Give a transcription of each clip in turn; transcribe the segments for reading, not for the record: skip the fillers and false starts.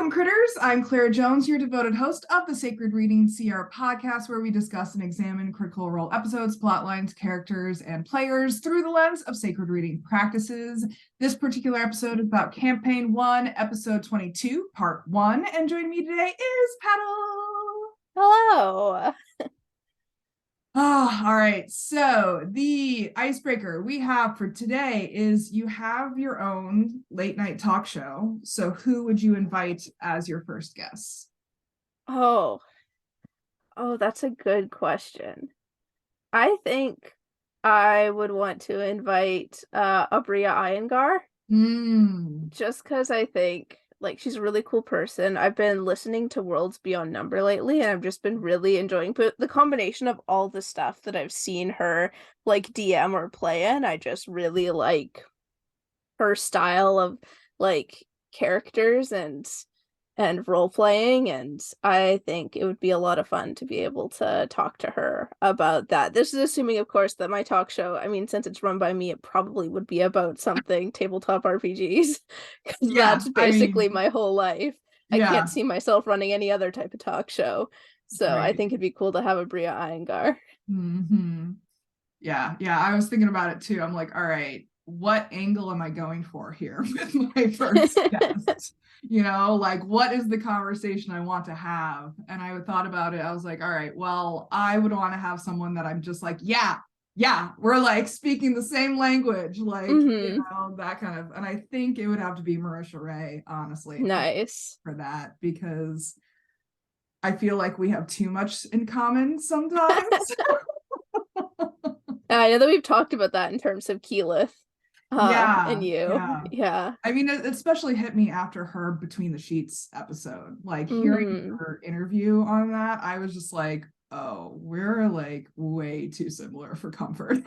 Welcome, critters. I'm Claire Jones, your devoted host of the Sacred Reading CR podcast, where we discuss and examine Critical Role episodes, plotlines, characters, and players through the lens of sacred reading practices. This particular episode is about Campaign 1, Episode 22, Part 1, and joining me today is Petall. Hello. All right. So the icebreaker we have for today is you have your own late night talk show. So who would you invite as your first guest? Oh, that's a good question. I think I would want to invite Pyrah Iyengar, just because I think she's a really cool person. I've been listening to Worlds Beyond Number lately, and I've just been really enjoying the combination of all the stuff that I've seen her DM or play in. I just really like her style of characters and role playing, and I think it would be a lot of fun to be able to talk to her about that. This is assuming, of course, that my talk show, since it's run by me, it probably would be about something tabletop RPGs, because that's basically my whole life. I can't see myself running any other type of talk show, so right. I think it'd be cool to have a Pyrah Iyengar. Yeah, I was thinking about it too. I'm like, all right, what angle am I going for here with my first guest? What is the conversation I want to have? And I thought about it. I was like, all right, well, I would want to have someone that I'm just like, yeah, we're speaking the same language, that kind of, and I think it would have to be Marisha Ray, honestly. Nice. For that, because I feel like we have too much in common sometimes. I know that we've talked about that in terms of Keyleth. And you. Yeah. It especially hit me after her Between the Sheets episode. Hearing her interview on that, I was just like, oh, we're way too similar for comfort.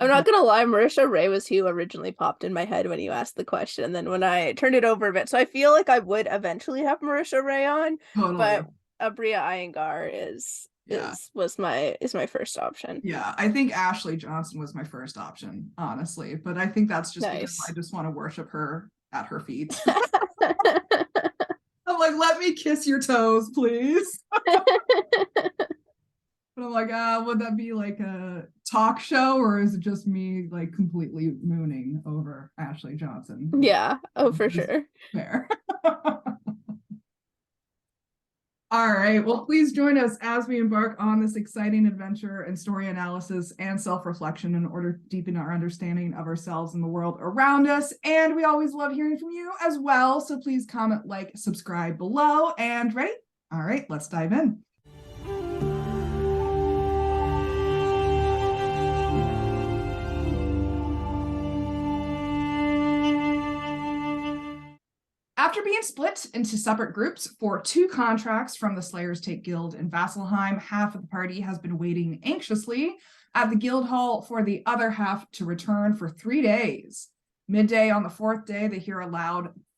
I'm not gonna lie, Marisha Ray was who originally popped in my head when you asked the question, and then when I turned it over a bit. So I feel like I would eventually have Marisha Ray on, but Pyrah Iyengar is my first option. Yeah, I think Ashley Johnson was my first option, honestly, but I think that's just because I just want to worship her at her feet. I'm like, let me kiss your toes, please. But I'm like, would that be like a talk show, or is it just me completely mooning over Ashley Johnson? Yeah, for sure. Fair. All right, well, please join us as we embark on this exciting adventure and story analysis and self-reflection in order to deepen our understanding of ourselves and the world around us. And we always love hearing from you as well. So please comment, subscribe below, and ready? All right, let's dive in. After being split into separate groups for 2 contracts from the Slayer's Take Guild in Vasselheim, half of the party has been waiting anxiously at the guild hall for the other half to return for 3 days. Midday on the 4th day, they hear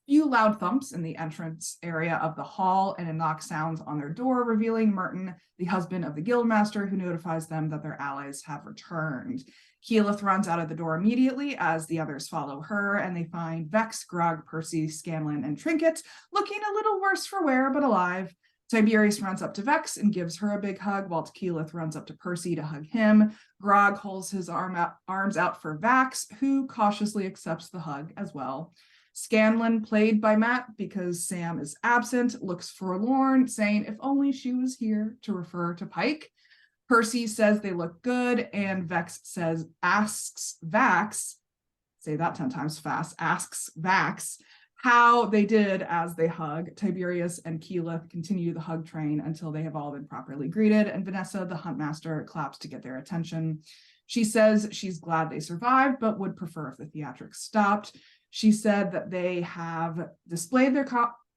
few loud thumps in the entrance area of the hall, and a knock sounds on their door, revealing Merton, the husband of the guildmaster, who notifies them that their allies have returned. Keyleth runs out of the door immediately as the others follow her, and they find Vex, Grog, Percy, Scanlan, and Trinket looking a little worse for wear, but alive. Tiberius runs up to Vex and gives her a big hug, while Keyleth runs up to Percy to hug him. Grog holds his arms out for Vax, who cautiously accepts the hug as well. Scanlan, played by Matt because Sam is absent, looks forlorn, saying if only she was here, to refer to Pike. Percy says they look good, and Vex asks Vax, say that 10 times fast, asks Vax how they did as they hug. Tiberius and Keyleth continue the hug train until they have all been properly greeted, and Vanessa, the Huntmaster, claps to get their attention. She says she's glad they survived, but would prefer if the theatrics stopped. She said that they have displayed their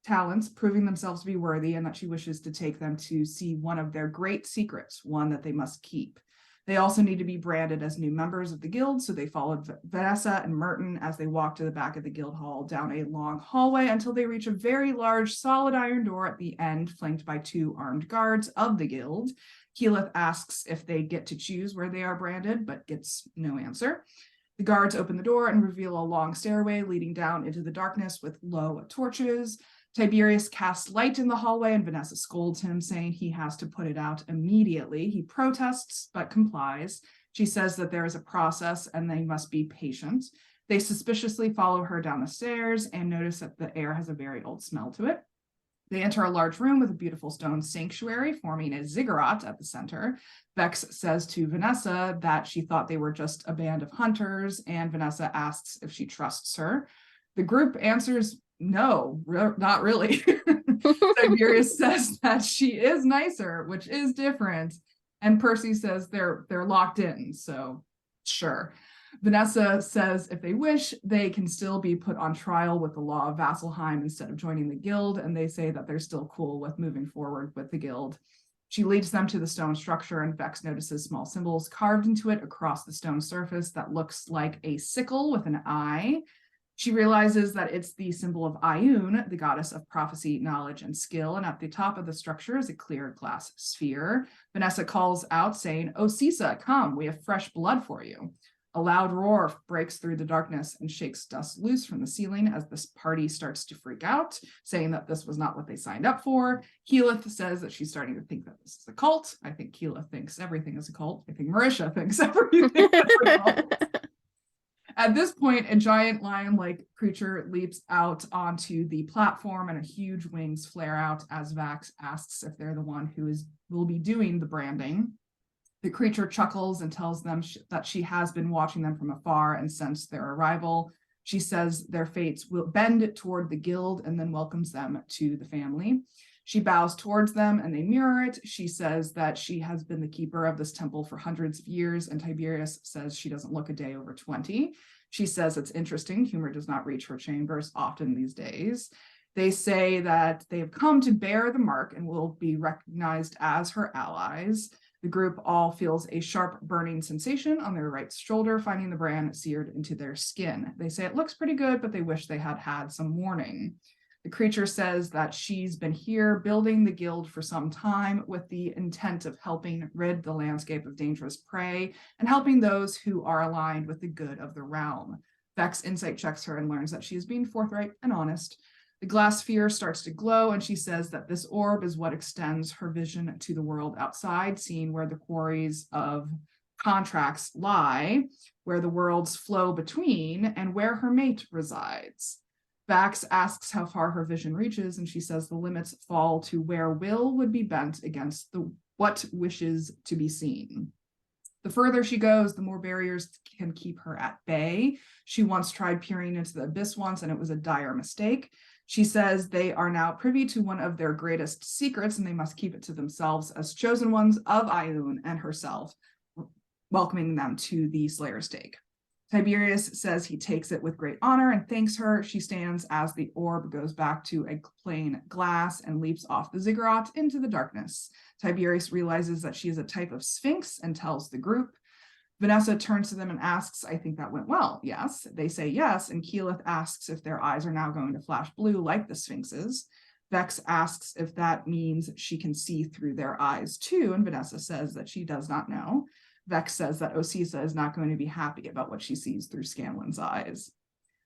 talents, proving themselves to be worthy, and that she wishes to take them to see one of their great secrets, one that they must keep. They also need to be branded as new members of the guild, so they followed Vanessa and Merton as they walked to the back of the guild hall down a long hallway until they reach a very large solid iron door at the end, flanked by 2 armed guards of the guild. Keyleth asks if they get to choose where they are branded, but gets no answer. The guards open the door and reveal a long stairway leading down into the darkness with low torches. Tiberius casts light in the hallway and Vanessa scolds him, saying he has to put it out immediately. He protests, but complies. She says that there is a process and they must be patient. They suspiciously follow her down the stairs and notice that the air has a very old smell to it. They enter a large room with a beautiful stone sanctuary forming a ziggurat at the center. Vex says to Vanessa that she thought they were just a band of hunters, and Vanessa asks if she trusts her. The group answers, no, not really. Tiberius says that she is nicer, which is different. And Percy says they're locked in, so sure. Vanessa says if they wish, they can still be put on trial with the law of Vasselheim instead of joining the guild, and they say that they're still cool with moving forward with the guild. She leads them to the stone structure, and Vex notices small symbols carved into it across the stone surface that looks like a sickle with an eye. She realizes that it's the symbol of Ioun, the goddess of prophecy, knowledge, and skill, and at the top of the structure is a clear glass sphere. Vanessa calls out, saying, "Oh, Sisa, come, we have fresh blood for you." A loud roar breaks through the darkness and shakes dust loose from the ceiling as this party starts to freak out, saying that this was not what they signed up for. Keyleth says that she's starting to think that this is a cult. I think Keyleth thinks everything is a cult. I think Marisha thinks everything is a cult. At this point, a giant lion-like creature leaps out onto the platform and a huge wings flare out as Vax asks if they're the one who will be doing the branding. The creature chuckles and tells them that she has been watching them from afar and sensed their arrival. She says their fates will bend toward the guild and then welcomes them to the family. She bows towards them and they mirror it. She says that she has been the keeper of this temple for hundreds of years, and Tiberius says she doesn't look a day over 20. She says it's interesting. Humor does not reach her chambers often these days. They say that they have come to bear the mark and will be recognized as her allies. The group all feels a sharp burning sensation on their right shoulder, finding the brand seared into their skin. They say it looks pretty good, but they wish they had had some warning. The creature says that she's been here building the guild for some time with the intent of helping rid the landscape of dangerous prey and helping those who are aligned with the good of the realm. Vex insight checks her and learns that she is being forthright and honest. The glass sphere starts to glow, and she says that this orb is what extends her vision to the world outside, seeing where the quarries of contracts lie, where the worlds flow between, and where her mate resides. Vax asks how far her vision reaches, and she says the limits fall to where will would be bent against what wishes to be seen. The further she goes, the more barriers can keep her at bay. She once tried peering into the abyss once, and it was a dire mistake. She says they are now privy to one of their greatest secrets, and they must keep it to themselves as chosen ones of Ioun and herself, welcoming them to the Slayer's stake. Tiberius says he takes it with great honor and thanks her. She stands as the orb goes back to a plain glass and leaps off the ziggurat into the darkness. Tiberius realizes that she is a type of sphinx and tells the group. Vanessa turns to them and asks, "I think that went well." Yes. They say yes, and Keyleth asks if their eyes are now going to flash blue like the Sphinx's. Vex asks if that means she can see through their eyes too, and Vanessa says that she does not know. Vex says that Osisa is not going to be happy about what she sees through Scanlan's eyes.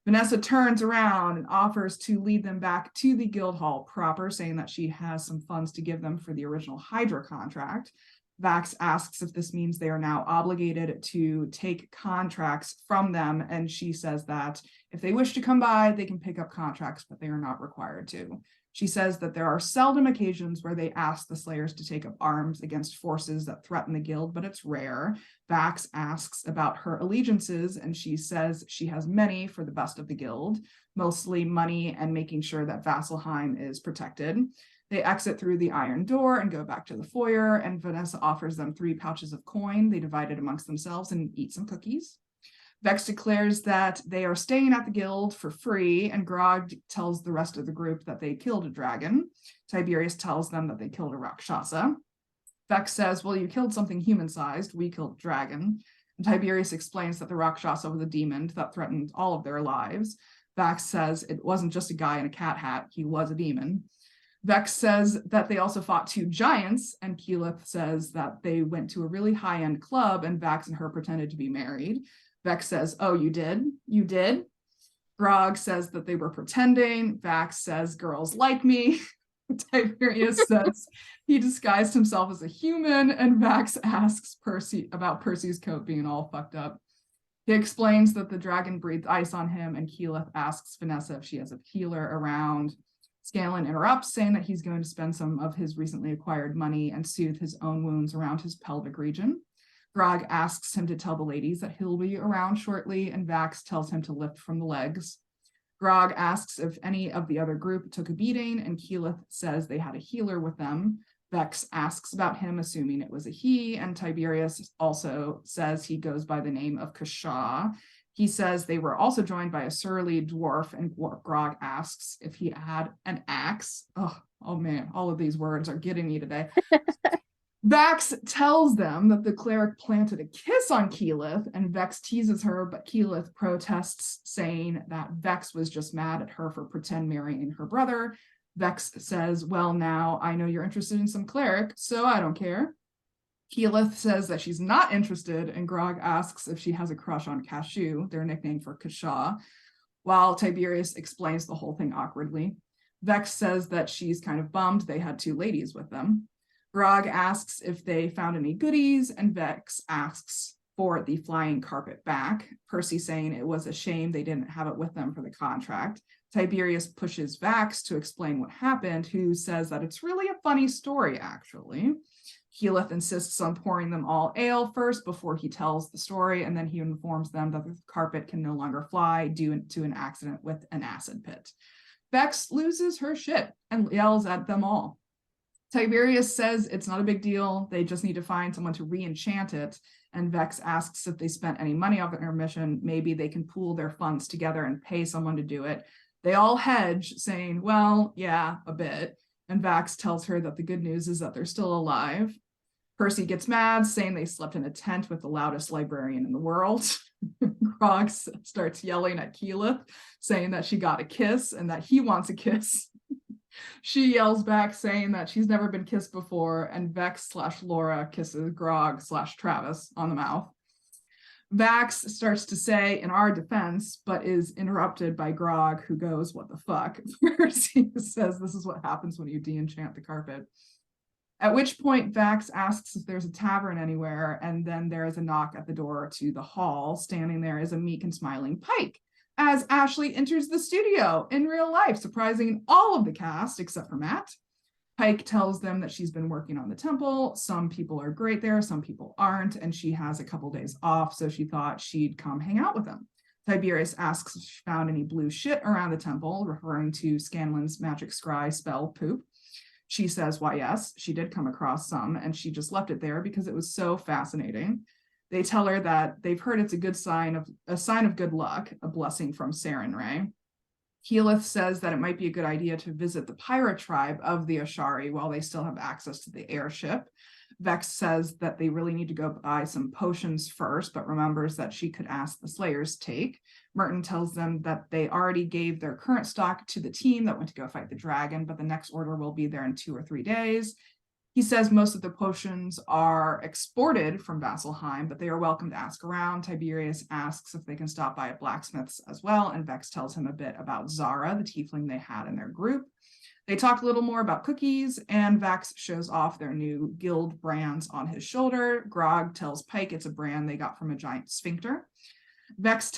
Vanessa turns around and offers to lead them back to the guild hall proper, saying that she has some funds to give them for the original Hydra contract. Vax asks if this means they are now obligated to take contracts from them, and she says that if they wish to come by, they can pick up contracts, but they are not required to. She says that there are seldom occasions where they ask the Slayers to take up arms against forces that threaten the guild, but it's rare. Vax asks about her allegiances, and she says she has many for the best of the guild, mostly money and making sure that Vasselheim is protected. They exit through the iron door and go back to the foyer, and Vanessa offers them 3 pouches of coin. They divide it amongst themselves and eat some cookies. Vex declares that they are staying at the guild for free, and Grog tells the rest of the group that they killed a dragon. Tiberius tells them that they killed a Rakshasa. Vex says, "Well, you killed something human-sized. We killed a dragon." And Tiberius explains that the Rakshasa was a demon that threatened all of their lives. Vex says it wasn't just a guy in a cat hat. He was a demon. Vex says that they also fought 2 giants, and Keyleth says that they went to a really high-end club, and Vax and her pretended to be married. Vex says, oh, you did? You did? Grog says that they were pretending. Vax says, girls like me. Tiberius says he disguised himself as a human, and Vax asks Percy about Percy's coat being all fucked up. He explains that the dragon breathed ice on him, and Keyleth asks Vanessa if she has a healer around. Scanlan interrupts, saying that he's going to spend some of his recently acquired money and soothe his own wounds around his pelvic region. Grog asks him to tell the ladies that he'll be around shortly, and Vax tells him to lift from the legs. Grog asks if any of the other group took a beating, and Keyleth says they had a healer with them. Vex asks about him, assuming it was a he, and Tiberius also says he goes by the name of Kashaw. He says they were also joined by a surly dwarf, and Grog asks if he had an axe. Oh man, all of these words are getting me today. Vax tells them that the cleric planted a kiss on Keyleth, and Vex teases her, but Keyleth protests, saying that Vex was just mad at her for pretend marrying her brother. Vex says, well, now I know you're interested in some cleric, so I don't care. Keyleth says that she's not interested, and Grog asks if she has a crush on Cashew, their nickname for Kashaw, while Tiberius explains the whole thing awkwardly. Vex says that she's kind of bummed they had two ladies with them. Grog asks if they found any goodies, and Vex asks for the flying carpet back, Percy saying it was a shame they didn't have it with them for the contract. Tiberius pushes Vax to explain what happened, who says that it's really a funny story, actually. Keyleth insists on pouring them all ale first before he tells the story, and then he informs them that the carpet can no longer fly due to an accident with an acid pit. Vex loses her shit and yells at them all. Tiberius says it's not a big deal, they just need to find someone to re-enchant it, and Vex asks if they spent any money off their mission, maybe they can pool their funds together and pay someone to do it. They all hedge, saying, well, yeah, a bit, and Vax tells her that the good news is that they're still alive. Percy gets mad, saying they slept in a tent with the loudest librarian in the world. Grog starts yelling at Keyleth, saying that she got a kiss and that he wants a kiss. She yells back, saying that she's never been kissed before, and Vex/Laura kisses Grog/Travis on the mouth. Vax starts to say in our defense, but is interrupted by Grog, who goes, what the fuck? Percy says this is what happens when you de-enchant the carpet. At which point Vax asks if there's a tavern anywhere, and then there is a knock at the door to the hall. Standing there is a meek and smiling Pike, as Ashley enters the studio in real life, surprising all of the cast except for Matt. Pike tells them that she's been working on the temple. Some people are great there, some people aren't, and she has a couple days off, so she thought she'd come hang out with them. Tiberius asks if she found any blue shit around the temple, referring to Scanlan's magic scry spell poop. She says, why, yes, she did come across some, and she just left it there because it was so fascinating. They tell her that they've heard it's a sign of good luck, a blessing from Sarenrae. Keyleth says that it might be a good idea to visit the Pyrah tribe of the Ashari while they still have access to the airship. Vex says that they really need to go buy some potions first, but remembers that she could ask the Slayers take. Merton tells them that they already gave their current stock to the team that went to go fight the dragon, but the next order will be there in 2 or 3 days. He says most of the potions are exported from Vasselheim, but they are welcome to ask around. Tiberius asks if they can stop by at blacksmith's as well, and Vex tells him a bit about Zara, the tiefling they had in their group. They talk a little more about cookies, and Vax shows off their new guild brands on his shoulder. Grog tells Pike it's a brand they got from a giant sphincter. Vex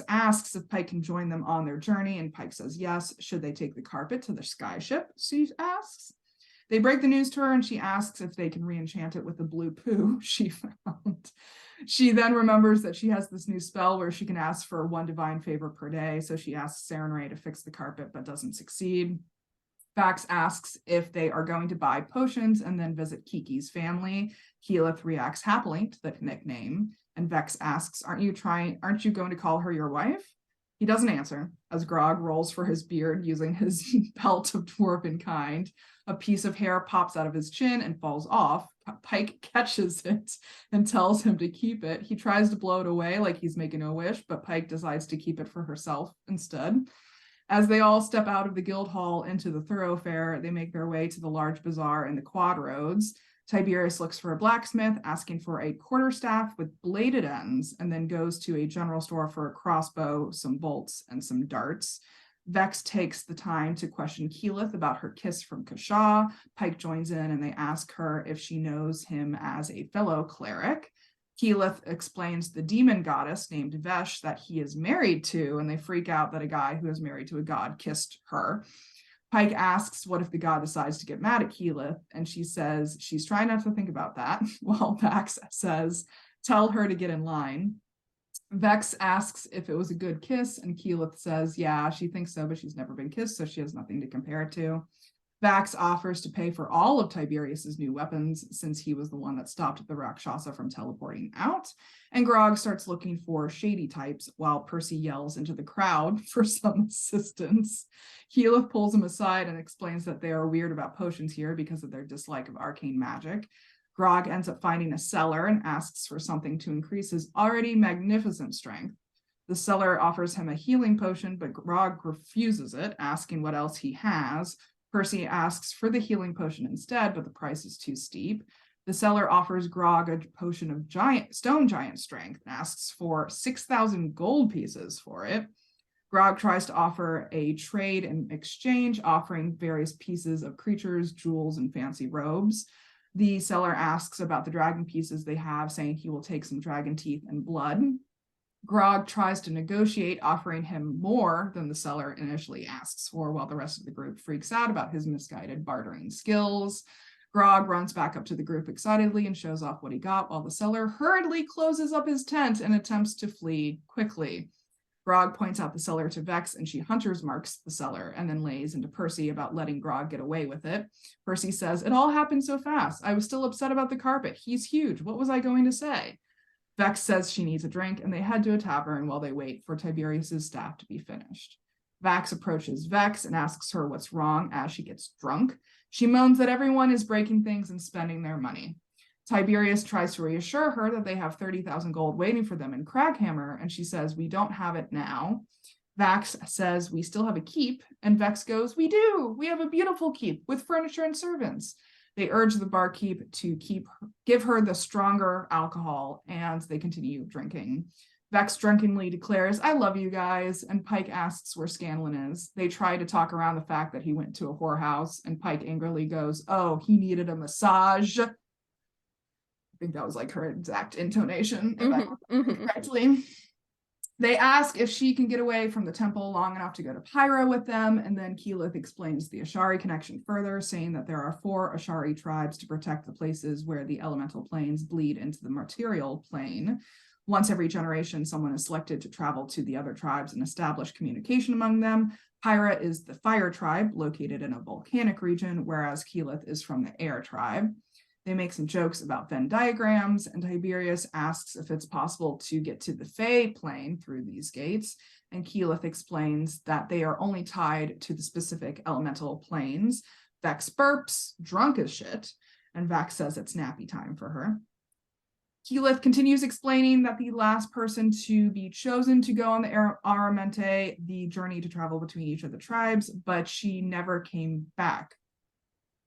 asks if Pike can join them on their journey, and Pike says yes. Should they take the carpet to the skyship? She asks. They break the news to her, and she asks if they can re-enchant it with the blue poo she found. She then remembers that she has this new spell where she can ask for 1 divine favor per day, so she asks Sarenrae to fix the carpet, but doesn't succeed. Vax asks if they are going to buy potions and then visit Kiki's family. Keyleth reacts happily to the nickname, and Vex asks, aren't you going to call her your wife? He doesn't answer, as Grog rolls for his beard using his belt of dwarven kind. A piece of hair pops out of his chin and falls off. Pike catches it and tells him to keep it. He tries to blow it away like he's making a wish, but Pike decides to keep it for herself instead. As they all step out of the guild hall into the thoroughfare, they make their way to the large bazaar in the Quad Roads. Tiberius looks for a blacksmith, asking for a quarterstaff with bladed ends, and then goes to a general store for a crossbow, some bolts, and some darts. Vex takes the time to question Keyleth about her kiss from Kashaw. Pike joins in and they ask her if she knows him as a fellow cleric. Keyleth explains the demon goddess named Vesh that he is married to, and they freak out that a guy who is married to a god kissed her. Pike asks what if the god decides to get mad at Keyleth, and she says she's trying not to think about that, while Vax says, tell her to get in line. Vex asks if it was a good kiss, and Keyleth says, yeah, she thinks so, but she's never been kissed, so she has nothing to compare it to. Vax offers to pay for all of Tiberius's new weapons, since he was the one that stopped the Rakshasa from teleporting out. And Grog starts looking for shady types, while Percy yells into the crowd for some assistance. Keyleth pulls him aside and explains that they are weird about potions here because of their dislike of arcane magic. Grog ends up finding a cellar and asks for something to increase his already magnificent strength. The seller offers him a healing potion, but Grog refuses it, asking what else he has. Percy asks for the healing potion instead, but the price is too steep. The seller offers Grog a potion of stone giant strength and asks for 6,000 gold pieces for it. Grog tries to offer a trade in exchange, offering various pieces of creatures, jewels, and fancy robes. The seller asks about the dragon pieces they have, saying he will take some dragon teeth and blood. Grog tries to negotiate, offering him more than the seller initially asks for, while the rest of the group freaks out about his misguided bartering skills. Grog runs back up to the group excitedly and shows off what he got, while the seller hurriedly closes up his tent and attempts to flee quickly. Grog points out the seller to Vex, and she hunters marks the seller and then lays into Percy about letting Grog get away with it. Percy says, it all happened so fast. I was still upset about the carpet. He's huge. What was I going to say? Vex says she needs a drink, and they head to a tavern while they wait for Tiberius's staff to be finished. Vax approaches Vex and asks her what's wrong as she gets drunk. She moans that everyone is breaking things and spending their money. Tiberius tries to reassure her that they have 30,000 gold waiting for them in Craghammer, and she says, we don't have it now. Vax says, we still have a keep, and Vex goes, we do! We have a beautiful keep with furniture and servants. They urge the barkeep to give her the stronger alcohol, and they continue drinking. Vex drunkenly declares, I love you guys, and Pike asks where Scanlan is. They try to talk around the fact that he went to a whorehouse, and Pike angrily goes, oh, he needed a massage. I think that was like her exact intonation, if I remember correctly. They ask if she can get away from the temple long enough to go to Pyrah with them, and then Keyleth explains the Ashari connection further, saying that there are 4 Ashari tribes to protect the places where the elemental planes bleed into the material plane. Once every generation, someone is selected to travel to the other tribes and establish communication among them. Pyrah is the fire tribe, located in a volcanic region, whereas Keyleth is from the air tribe. They make some jokes about Venn diagrams, and Tiberius asks if it's possible to get to the Fey plane through these gates, and Keyleth explains that they are only tied to the specific elemental planes. Vex burps, drunk as shit, and Vax says it's nappy time for her. Keyleth continues explaining that the last person to be chosen to go on the Aramente, the journey to travel between each of the tribes, but she never came back.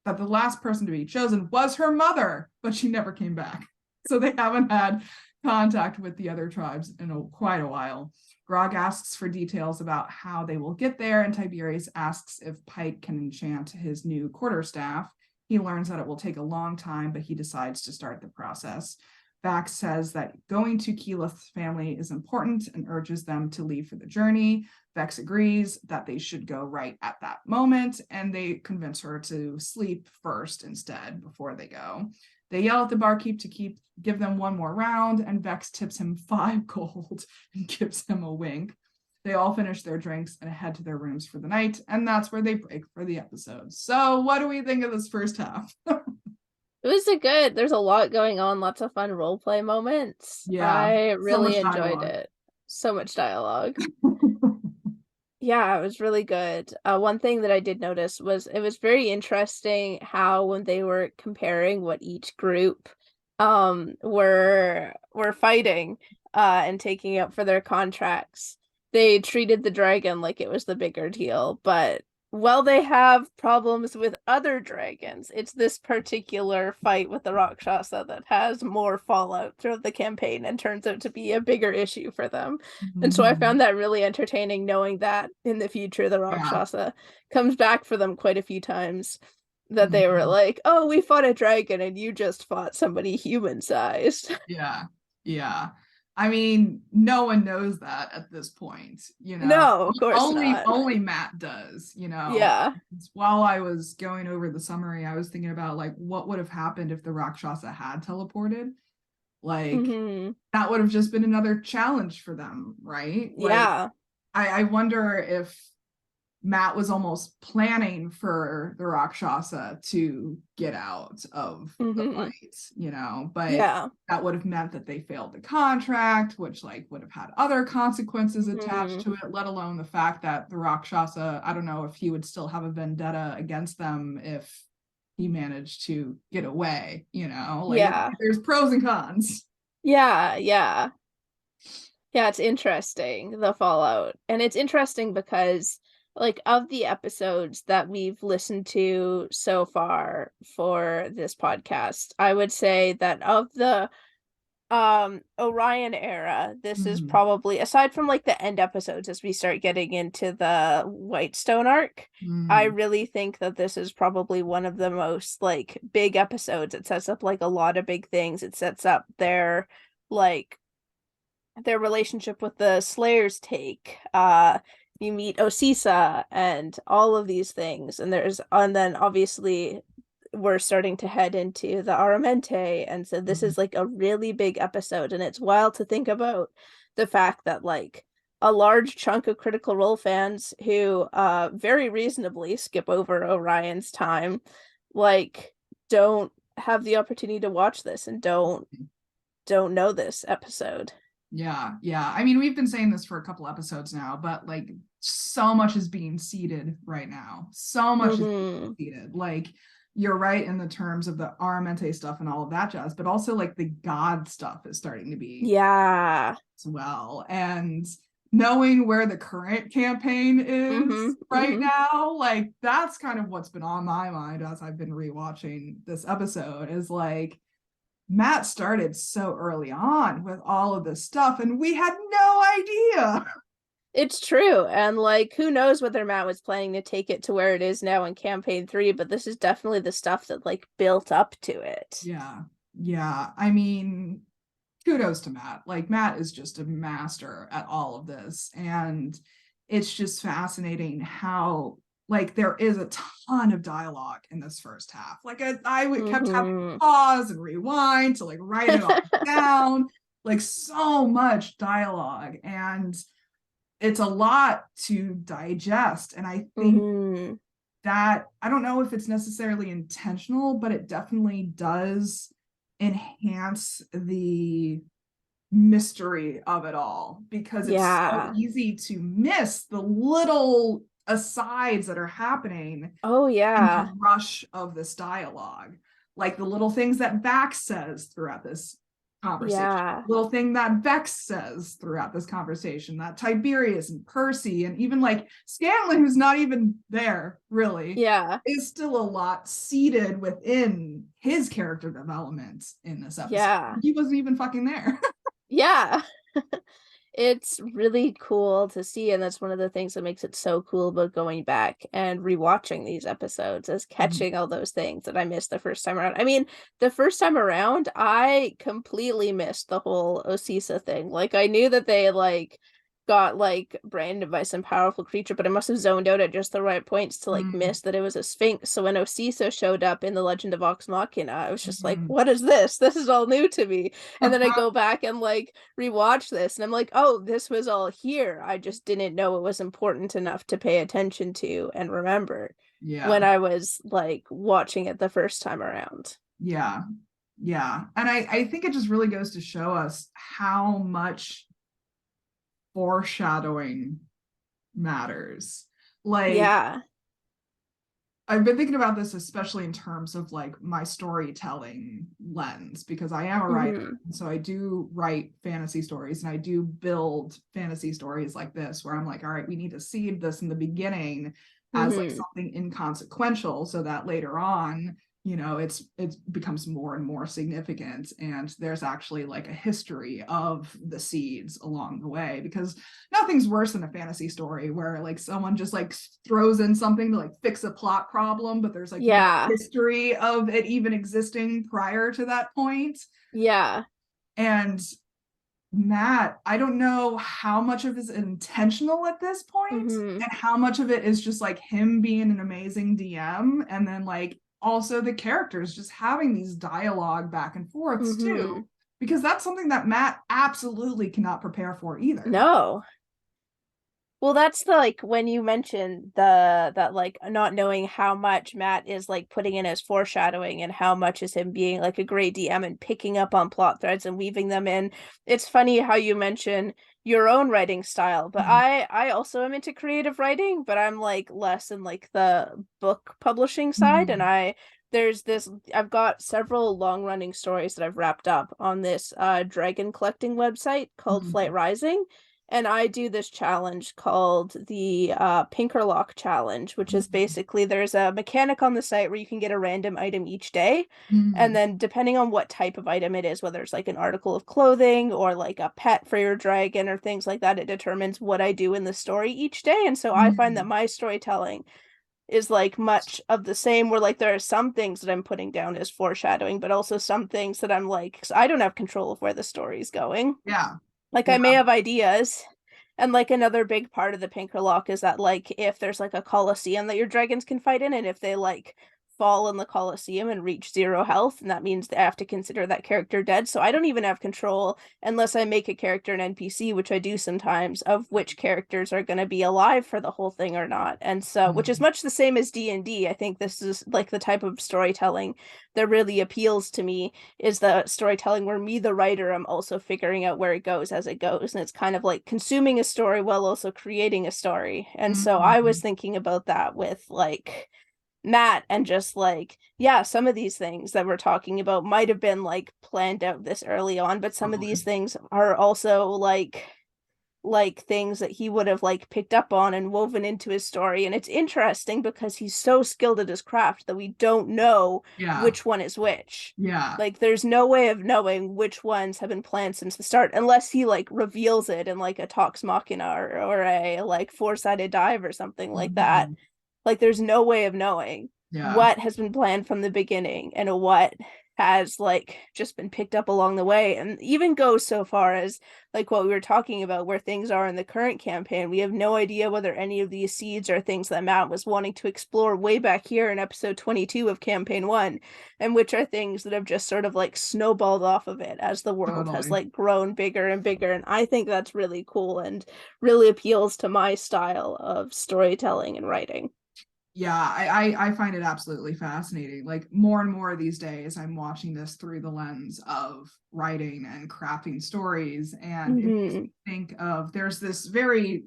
That the last person to be chosen was her mother, but she never came back. So they haven't had contact with the other tribes in quite a while. Grog asks for details about how they will get there, and Tiberius asks if Pike can enchant his new quarterstaff. He learns that it will take a long time, but he decides to start the process. Vax says that going to Keyleth's family is important and urges them to leave for the journey. Vex agrees that they should go right at that moment, and they convince her to sleep first instead before they go. They yell at the barkeep to give them one more round, and Vex tips him 5 gold and gives him a wink. They all finish their drinks and head to their rooms for the night, and that's where they break for the episode. So what do we think of this first half? It was there's a lot going on, lots of fun role play moments. Yeah, I really enjoyed dialogue. it. So much dialogue. Yeah, it was really good. One thing that I did notice was it was very interesting how when they were comparing what each group were fighting and taking up for their contracts, they treated the dragon like it was the bigger deal, but while they have problems with other dragons, it's this particular fight with the Rakshasa that has more fallout throughout the campaign and turns out to be a bigger issue for them. And so I found that really entertaining, knowing that in the future the Rakshasa comes back for them quite a few times. That they were like, oh, we fought a dragon and you just fought somebody human-sized. Yeah. Yeah. I mean, no one knows that at this point, you know. No, of course not. Only Matt does, you know. Yeah. While I was going over the summary, I was thinking about like what would have happened if the Rakshasa had teleported. Like that would have just been another challenge for them, right? Yeah. Like, I wonder if Matt was almost planning for the Rakshasa to get out of the fight, you know, but that would have meant that they failed the contract, which like would have had other consequences attached to it, let alone the fact that the Rakshasa, I don't know if he would still have a vendetta against them if he managed to get away, you know, like there's pros and cons. Yeah, it's interesting, the fallout. And it's interesting because like of the episodes that we've listened to so far for this podcast, I would say that of the Orion era, this is probably, aside from like the end episodes as we start getting into the Whitestone arc, I really think that this is probably one of the most like big episodes. It sets up like a lot of big things. It sets up their like their relationship with the Slayer's take. You meet Osisa and all of these things, and then obviously we're starting to head into the Aramente, and so this is like a really big episode, and it's wild to think about the fact that like a large chunk of Critical Role fans who very reasonably skip over Orion's time like don't have the opportunity to watch this and don't know this episode. Yeah. I mean, we've been saying this for a couple episodes now, but like so much is being seeded right now. So much is being seeded. Like you're right in the terms of the Aramente stuff and all of that jazz, but also like the God stuff is starting to be as well. And knowing where the current campaign is right now, like that's kind of what's been on my mind as I've been rewatching this episode is like, Matt started so early on with all of this stuff and we had no idea. It's true. And like, who knows whether Matt was planning to take it to where it is now in campaign 3, but this is definitely the stuff that like built up to it. Yeah. I mean, kudos to Matt. Like Matt is just a master at all of this. And it's just fascinating how like there is a ton of dialogue in this first half. Like I kept having to pause and rewind to like write it all down. Like so much dialogue, and it's a lot to digest. And I think that I don't know if it's necessarily intentional, but it definitely does enhance the mystery of it all because it's so easy to miss the little asides that are happening in the rush of this dialogue, like the little things that Vax says throughout this conversation, little thing that Vex says throughout this conversation, that Tiberius and Percy and even like Scanlan, who's not even there really, is still a lot seated within his character development in this episode. He wasn't even fucking there. It's really cool to see, and that's one of the things that makes it so cool about going back and rewatching these episodes, is catching all those things that I missed the first time around. I mean, the first time around, I completely missed the whole Osisa thing. Like, I knew that they, like, got, like, branded by some powerful creature, but I must have zoned out at just the right points to, like, miss that it was a Sphinx. So when Osisa showed up in The Legend of Vox Machina, I was just like, what is this? This is all new to me. And then I go back and, like, rewatch this, and I'm like, oh, this was all here. I just didn't know it was important enough to pay attention to and remember when I was, like, watching it the first time around. Yeah. And I think it just really goes to show us how much foreshadowing matters. Like I've been thinking about this especially in terms of like my storytelling lens, because I am a writer, so I do write fantasy stories and I do build fantasy stories like this where I'm like, all right, we need to seed this in the beginning as like something inconsequential, so that later on, you know, it becomes more and more significant, and there's actually like a history of the seeds along the way, because nothing's worse than a fantasy story where like someone just like throws in something to like fix a plot problem, but there's like no history of it even existing prior to that point. And Matt, I don't know how much of it is intentional at this point, and how much of it is just like him being an amazing DM, and then like also the characters just having these dialogue back and forths too, because that's something that Matt absolutely cannot prepare for either. No. Well, that's the, like, when you mentioned that like not knowing how much Matt is like putting in as foreshadowing and how much is him being like a great DM and picking up on plot threads and weaving them in. It's funny how you mention your own writing style, but I also am into creative writing, but I'm like less in like the book publishing side, and I've got several long-running stories that I've wrapped up on this dragon collecting website called Flight Rising. And I do this challenge called the Pinkerlock Challenge, which is basically there's a mechanic on the site where you can get a random item each day. And then depending on what type of item it is, whether it's like an article of clothing or like a pet for your dragon or things like that, it determines what I do in the story each day. And so I find that my storytelling is like much of the same, where like there are some things that I'm putting down as foreshadowing, but also some things that I'm like, 'cause I don't have control of where the story's going. Like, I may have ideas, and, like, another big part of the Pinkerlock is that, like, if there's, like, a coliseum that your dragons can fight in, and if they, like, fall in the coliseum and reach 0 health, and that means they have to consider that character dead, so I don't even have control, unless I make a character an NPC, which I do sometimes, of which characters are gonna be alive for the whole thing or not, and so which is much the same as D&D. I think this is, like, the type of storytelling that really appeals to me, is the storytelling where me, the writer, I'm also figuring out where it goes as it goes, and it's kind of like consuming a story while also creating a story, and so I was thinking about that with, like, Matt, and just like, yeah, some of these things that we're talking about might have been like planned out this early on, but some of these things are also like things that he would have like picked up on and woven into his story. And it's interesting because he's so skilled at his craft that we don't know which one is which. Like, there's no way of knowing which ones have been planned since the start, unless he like reveals it in like a Tox Machina or a like Four-Sided Dive or something like that. Like, there's no way of knowing what has been planned from the beginning and what has like just been picked up along the way, and even goes so far as like what we were talking about, where things are in the current campaign. We have no idea whether any of these seeds are things that Matt was wanting to explore way back here in episode 22 of campaign 1, and which are things that have just sort of like snowballed off of it as the world has like grown bigger and bigger. And I think that's really cool and really appeals to my style of storytelling and writing. I find it absolutely fascinating. Like, more and more these days, I'm watching this through the lens of writing and crafting stories. And if you think of, there's this very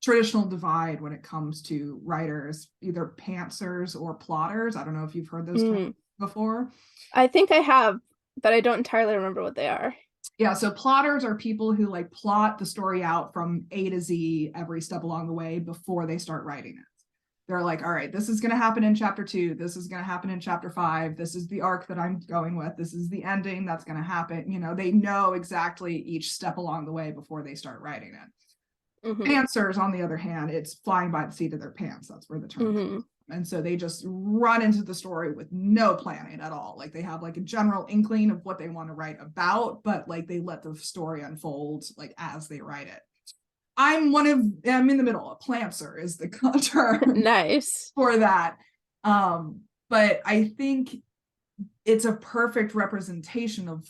traditional divide when it comes to writers, either pantsers or plotters. I don't know if you've heard those terms before. I think I have, but I don't entirely remember what they are. Yeah, so plotters are people who like plot the story out from A to Z every step along the way before they start writing it. They're like, all right, this is going to happen in chapter 2. This is going to happen in chapter 5. This is the arc that I'm going with. This is the ending that's going to happen. You know, they know exactly each step along the way before they start writing it. Pantsers, on the other hand, it's flying by the seat of their pants. That's where the term comes from. And so they just run into the story with no planning at all. Like, they have like a general inkling of what they want to write about, but like they let the story unfold like as they write it. I'm in the middle. A plantser is the term nice for that. But I think it's a perfect representation of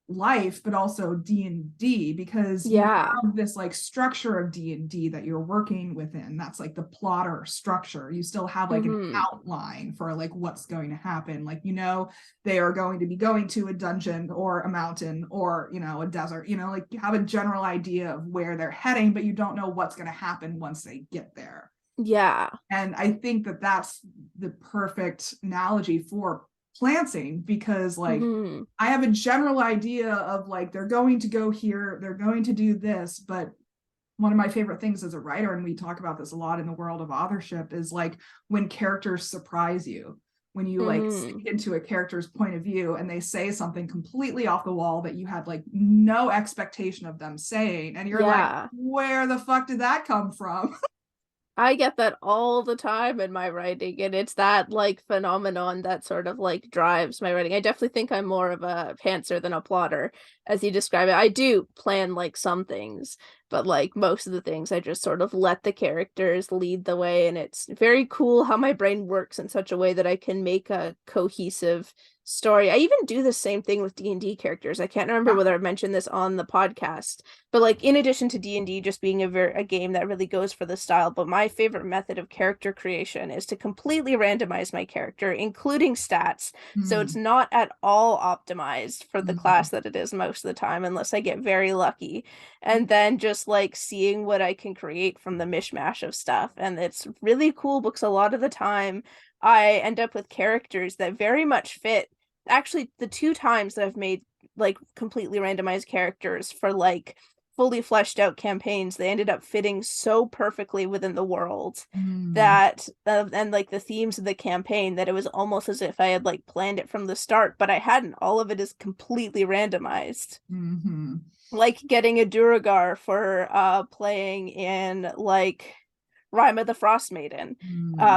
life, but also D&D, because you have this like structure of D&D that you're working within. That's like the plotter structure. You still have like an outline for like what's going to happen. Like, you know, they are going to be going to a dungeon or a mountain or, you know, a desert, you know, like you have a general idea of where they're heading, but you don't know what's going to happen once they get there. And I think that that's the perfect analogy for planting, because like I have a general idea of like they're going to go here, they're going to do this, but one of my favorite things as a writer, and we talk about this a lot in the world of authorship, is like when characters surprise you, when you like sink into a character's point of view and they say something completely off the wall that you had like no expectation of them saying, and you're like, where the fuck did that come from? I get that all the time in my writing, and it's that like phenomenon that sort of like drives my writing. I definitely think I'm more of a pantser than a plotter, as you describe it. I do plan like some things, but like most of the things I just sort of let the characters lead the way, and it's very cool how my brain works in such a way that I can make a cohesive story. I even do the same thing with D&D characters. I can't remember whether I mentioned this on the podcast, but like in addition to D&D just being a game that really goes for the style, but my favorite method of character creation is to completely randomize my character, including stats. So it's not at all optimized for the class that it is most of the time, unless I get very lucky. And then just like seeing what I can create from the mishmash of stuff. And it's really cool because a lot of the time I end up with characters that very much fit. Actually, the 2 times that I've made like completely randomized characters for like fully fleshed out campaigns, they ended up fitting so perfectly within the world that and like the themes of the campaign, that it was almost as if I had like planned it from the start, but I hadn't. All of it is completely randomized. Like getting a Duragar for playing in like Rima the Frost Maiden,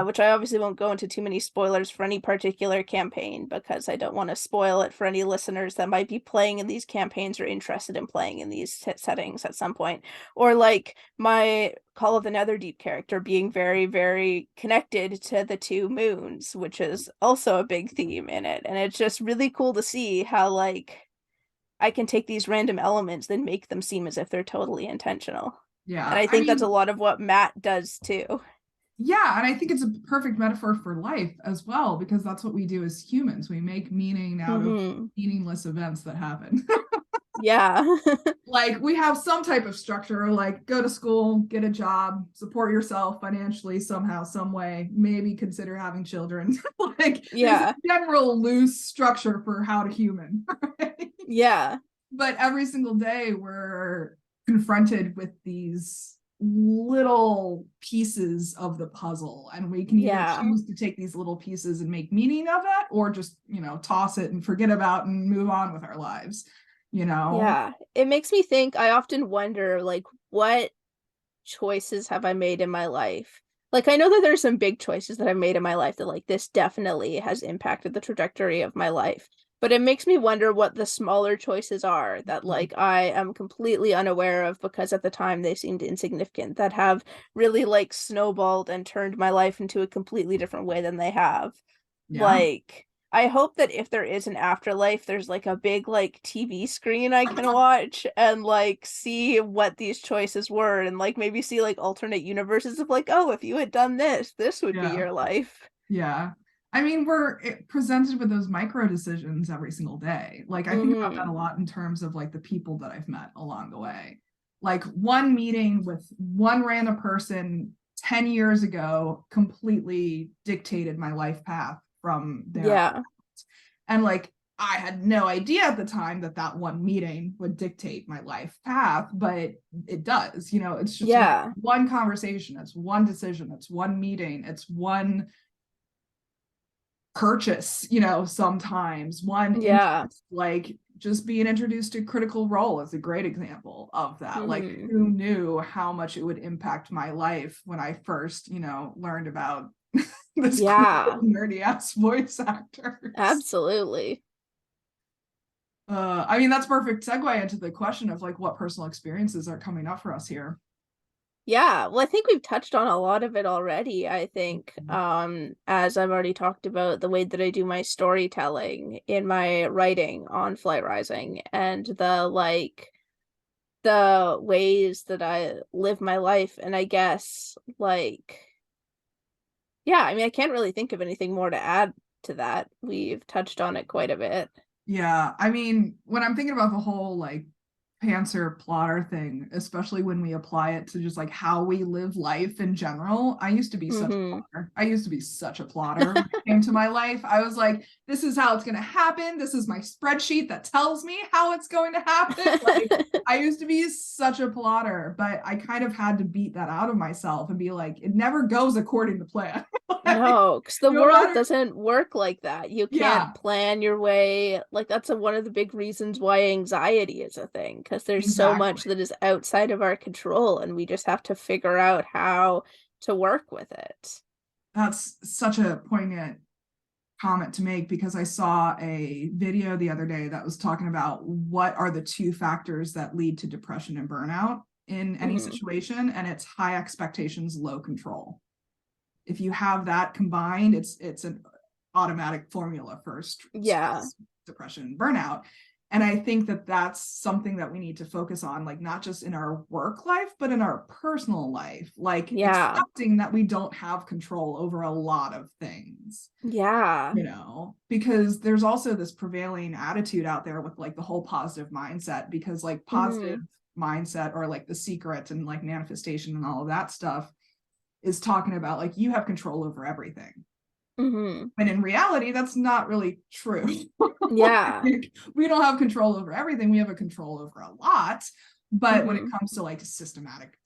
which I obviously won't go into too many spoilers for any particular campaign because I don't want to spoil it for any listeners that might be playing in these campaigns or interested in playing in these settings at some point. Or like my Call of the Netherdeep character being very, very connected to the 2 moons, which is also a big theme in it. And it's just really cool to see how like I can take these random elements and make them seem as if they're totally intentional. Yeah. And I think that's a lot of what Matt does too. Yeah, and I think it's a perfect metaphor for life as well, because that's what we do as humans. We make meaning out of meaningless events that happen. Yeah. Like we have some type of structure, like go to school, get a job, support yourself financially somehow, some way, maybe consider having children. Like there's a general loose structure for how to human. Right? Yeah. But every single day we're confronted with these little pieces of the puzzle, and we can either choose to take these little pieces and make meaning of it, or just, you know, toss it and forget about and move on with our lives, you know? Yeah. It makes me think, I often wonder, like, what choices have I made in my life? Like, I know that there's some big choices that I've made in my life that, like, this definitely has impacted the trajectory of my life. But it makes me wonder what the smaller choices are that, like, I am completely unaware of because at the time they seemed insignificant, that have really, like, snowballed and turned my life into a completely different way than they have. Like, I hope that if there is an afterlife, there's like a big like TV screen I can watch and like see what these choices were, and like maybe see like alternate universes of like, oh, if you had done this, this would be your life. Yeah. I mean, we're presented with those micro decisions every single day. Like, I think about that a lot in terms of like the people that I've met along the way. Like one meeting with one random person 10 years ago completely dictated my life path from there. And like, I had no idea at the time that that one meeting would dictate my life path, but it does, you know, it's just one conversation, it's one decision, it's one meeting, it's one purchase, you know, sometimes one interest, like just being introduced to Critical Role is a great example of that. Like who knew how much it would impact my life when I first, you know, learned about this cool, nerdy ass voice actor. Absolutely. I mean, that's perfect segue into the question of like what personal experiences are coming up for us here. Yeah, well, I think we've touched on a lot of it already. I think, as I've already talked about the way that I do my storytelling in my writing on Flight Rising, and the ways that I live my life. And I guess like, yeah, I mean, I can't really think of anything more to add to that. We've touched on it quite a bit. Yeah, I mean, when I'm thinking about the whole like pantser plotter thing, especially when we apply it to just like how we live life in general. I used to be such a plotter. I used to be such a plotter when it came to my life. I was like, this is how it's going to happen. This is my spreadsheet that tells me how it's going to happen. Like, I used to be such a plotter, but I kind of had to beat that out of myself and be like, it never goes according to plan. No, because the No world matter- doesn't work like that. You can't plan your way. Like, that's one of the big reasons why anxiety is a thing, because there's so much that is outside of our control, and we just have to figure out how to work with it. That's such a poignant comment to make, because I saw a video the other day that was talking about what are the two factors that lead to depression and burnout in any situation, and it's high expectations, low control. If you have that combined, it's an automatic formula for stress, depression, burnout. And I think that that's something that we need to focus on, like not just in our work life, but in our personal life, like accepting that we don't have control over a lot of things. You know, because there's also this prevailing attitude out there with like the whole positive mindset, because like positive mindset, or like The Secret and like manifestation and all of that stuff, is talking about like you have control over everything. And in reality, that's not really true. Like, we don't have control over everything. We have a control over a lot. But when it comes to like systematic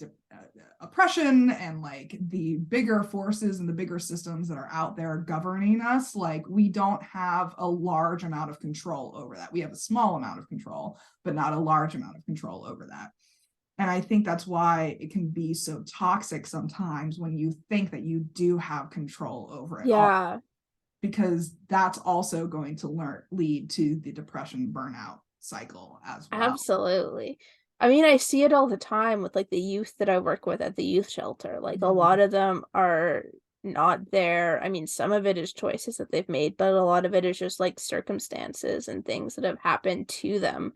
oppression and like the bigger forces and the bigger systems that are out there governing us, like we don't have a large amount of control over that. We have a small amount of control, but not a large amount of control over that. And I think that's why it can be so toxic sometimes when you think that you do have control over it all. Because that's also going to lead to the depression burnout cycle as well. Absolutely. I mean, I see it all the time with like the youth that I work with at the youth shelter. Like a lot of them are not there. I mean, some of it is choices that they've made, but a lot of it is just like circumstances and things that have happened to them.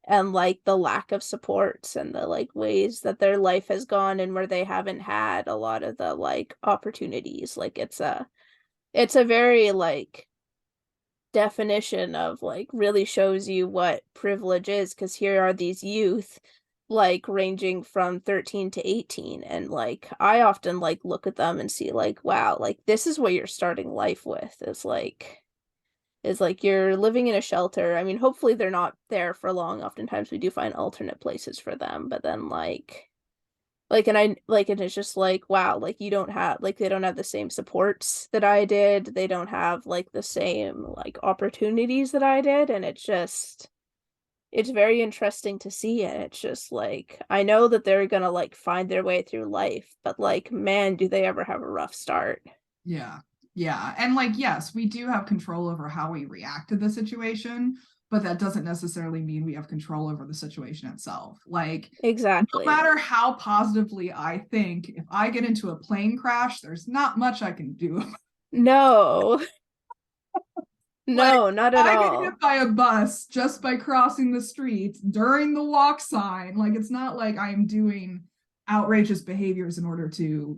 And like the lack of supports and the like ways that their life has gone and where they haven't had a lot of the like opportunities. Like it's a very like definition of like really shows you what privilege is, because here are these youth like ranging from 13 to 18, and like I often like look at them and see like, wow, like this is what you're starting life with, is like you're living in a shelter. I mean, hopefully they're not there for long. Oftentimes we do find alternate places for them, but then and it's just like, wow, like you don't have, like they don't have the same supports that I did. They don't have like the same like opportunities that I did. And it's very interesting to see it. It's just like, I know that they're gonna like find their way through life, but like, man, do they ever have a rough start. Yeah. And like, yes, we do have control over how we react to the situation, but that doesn't necessarily mean we have control over the situation itself. Like, no matter how positively I think, if I get into a plane crash, there's not much I can do. No. No, not at all. I get hit by a bus just by crossing the street during the walk sign. Like, it's not like I'm doing outrageous behaviors in order to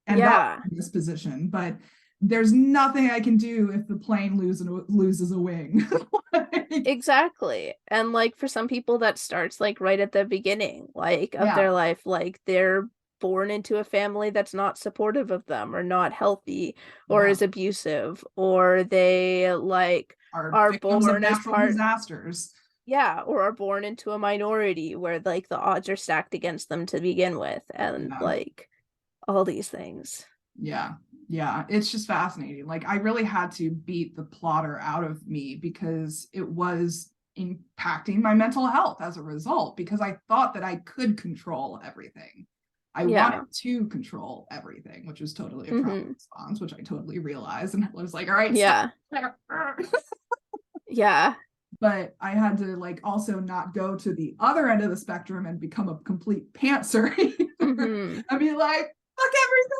end up in this position, but there's nothing I can do if the plane loses a wing. Exactly. And like for some people that starts like right at the beginning, like of their life, like they're born into a family that's not supportive of them or not healthy or is abusive, or they like are born as part disasters. Or are born into a minority where like the odds are stacked against them to begin with, and like all these things. Yeah, it's just fascinating. Like, I really had to beat the plotter out of me because it was impacting my mental health as a result, because I thought that I could control everything. I wanted to control everything, which was totally a trauma response, which I totally realized. And I was like, all right, stop. But I had to like also not go to the other end of the spectrum and become a complete pantser. I'd be like, fuck everything.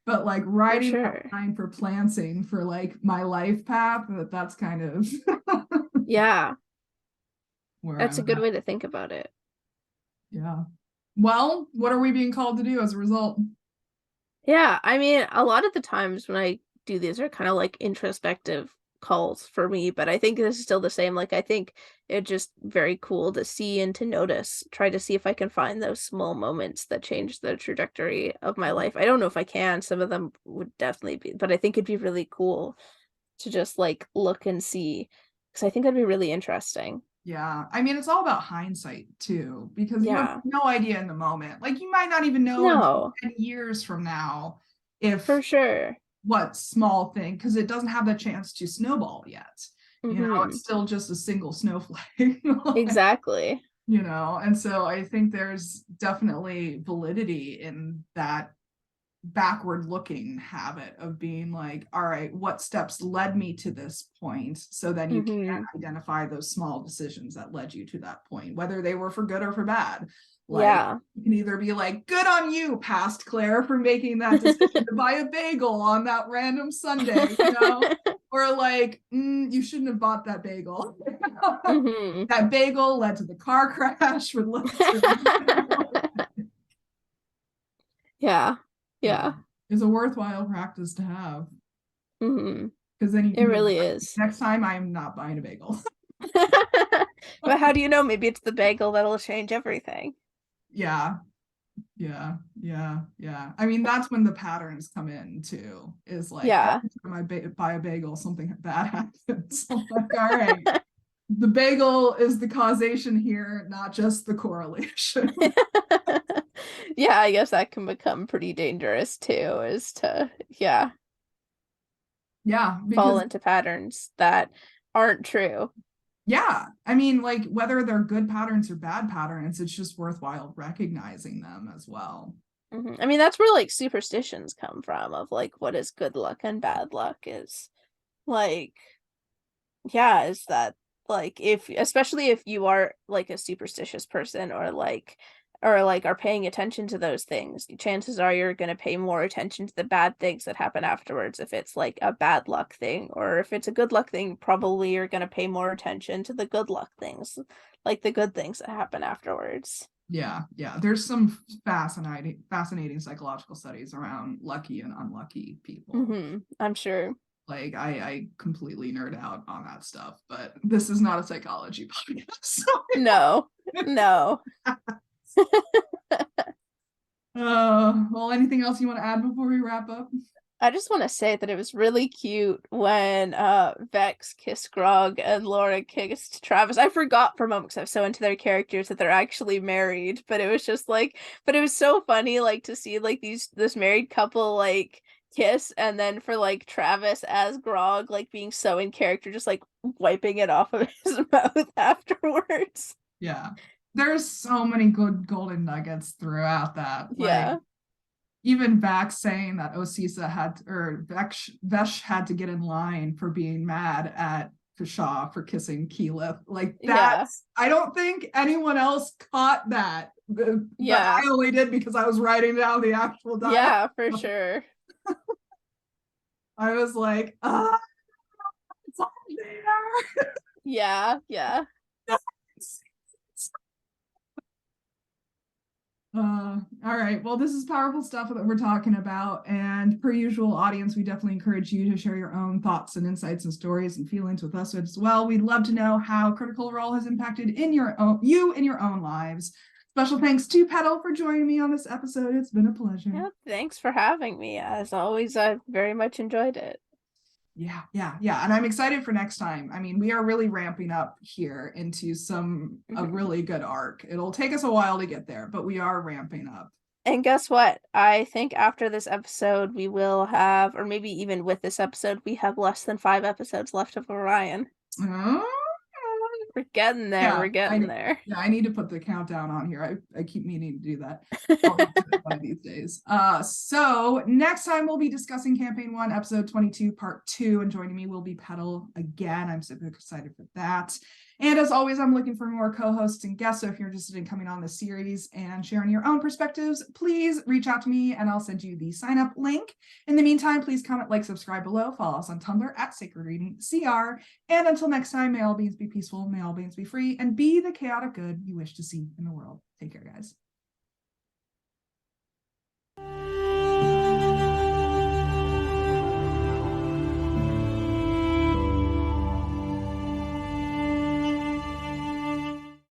But like writing that line for planting for like my life path, that's kind of that's a good way to think about it. Well, what are we being called to do as a result? I mean, a lot of the times when I do these are kind of like introspective calls for me, but I think this is still the same. Like, I think it's just very cool to see and to notice, try to see if I can find those small moments that change the trajectory of my life. I don't know if I can. Some of them would definitely be, but I think it'd be really cool to just like look and see, because I think that'd be really interesting. Yeah. I mean, it's all about hindsight too, because you have Yeah. no idea in the moment. Like you might not even know until No, 10 years from now for if sure. what small thing, because it doesn't have the chance to snowball yet. You know, Mm-hmm. it's still just a single snowflake. Like, Exactly. you know, and so I think there's definitely validity in that backward looking habit of being like, all right, what steps led me to this point, so then you can Mm-hmm. identify those small decisions that led you to that point, whether they were for good or for bad. Like Yeah. you can either be like, good on you, past Claire, for making that decision to buy a bagel on that random Sunday, you know, or like, you shouldn't have bought that bagel. Mm-hmm. That bagel led to the car crash, would led to Yeah. so Yeah. it's a worthwhile practice to have, Mm-hmm. because then you It can be like, really is. next time I'm not buying a bagel. But how do you know? Maybe it's the bagel that'll change everything. Yeah, yeah. I mean, that's when the patterns come in too, is like Yeah. every time I buy a bagel, something bad happens. I'm like, all right, the bagel is the causation here, not just the correlation. Yeah, I guess that can become pretty dangerous too, is to, yeah, Yeah, fall because into patterns that aren't true. yeah, I mean, like whether they're good patterns or bad patterns, it's just worthwhile recognizing them as well. I mean, that's where like superstitions come from, of like what is good luck and bad luck is like, yeah, is that like, if especially if you are like a superstitious person, or like are paying attention to those things, chances are you're going to pay more attention to the bad things that happen afterwards. If it's like a bad luck thing, or if it's a good luck thing, probably you're going to pay more attention to the good luck things, like the good things that happen afterwards. Yeah. There's some fascinating psychological studies around lucky and unlucky people. I'm sure. Like I completely nerd out on that stuff, but this is not a psychology podcast. So No. No. well, anything else you want to add before we wrap up? I just want to say that it was really cute when Vex kissed Grog and Laura kissed Travis. I forgot for a moment because I was so into their characters that they're actually married, but it was just like, but it was so funny like to see like this married couple like kiss, and then for like Travis as Grog like being so in character, just like wiping it off of his mouth afterwards. Yeah. There's so many good golden nuggets throughout that. Like Yeah. even Vax saying that Osisa had, or Vesh had to get in line for being mad at Kashaw for kissing Keyleth. Like Yeah. that's, I don't think anyone else caught that. But Yeah. I only did because I was writing down the actual dialogue. Yeah, for sure. I was like, it's all there. Yeah. Yeah. All right. Well, this is powerful stuff that we're talking about. And per usual, audience, we definitely encourage you to share your own thoughts and insights and stories and feelings with us as well. We'd love to know how Critical Role has impacted in your own lives. Special thanks to Petall for joining me on this episode. It's been a pleasure. Yeah, thanks for having me. As always, I've very much enjoyed it. Yeah. And I'm excited for next time. I mean, we are really ramping up here into a really good arc. It'll take us a while to get there, but we are ramping up. And guess what? I think after this episode, we will have, or maybe even with this episode, we have less than 5 episodes left of Orion. Oh. We're getting there. We're getting there. Yeah, I need to put the countdown on here. I keep meaning to do that. I'll do it one of these days. So next time we'll be discussing Campaign 1, Episode 22, Part 2, and joining me will be Petall again. I'm super excited for that. And as always, I'm looking for more co-hosts and guests. So if you're interested in coming on the series and sharing your own perspectives, please reach out to me and I'll send you the sign up link. In the meantime, please comment, like, subscribe below, follow us on Tumblr at Sacred Reading CR. And until next time, may all beings be peaceful, may all beings be free, and be the chaotic good you wish to see in the world. Take care, guys.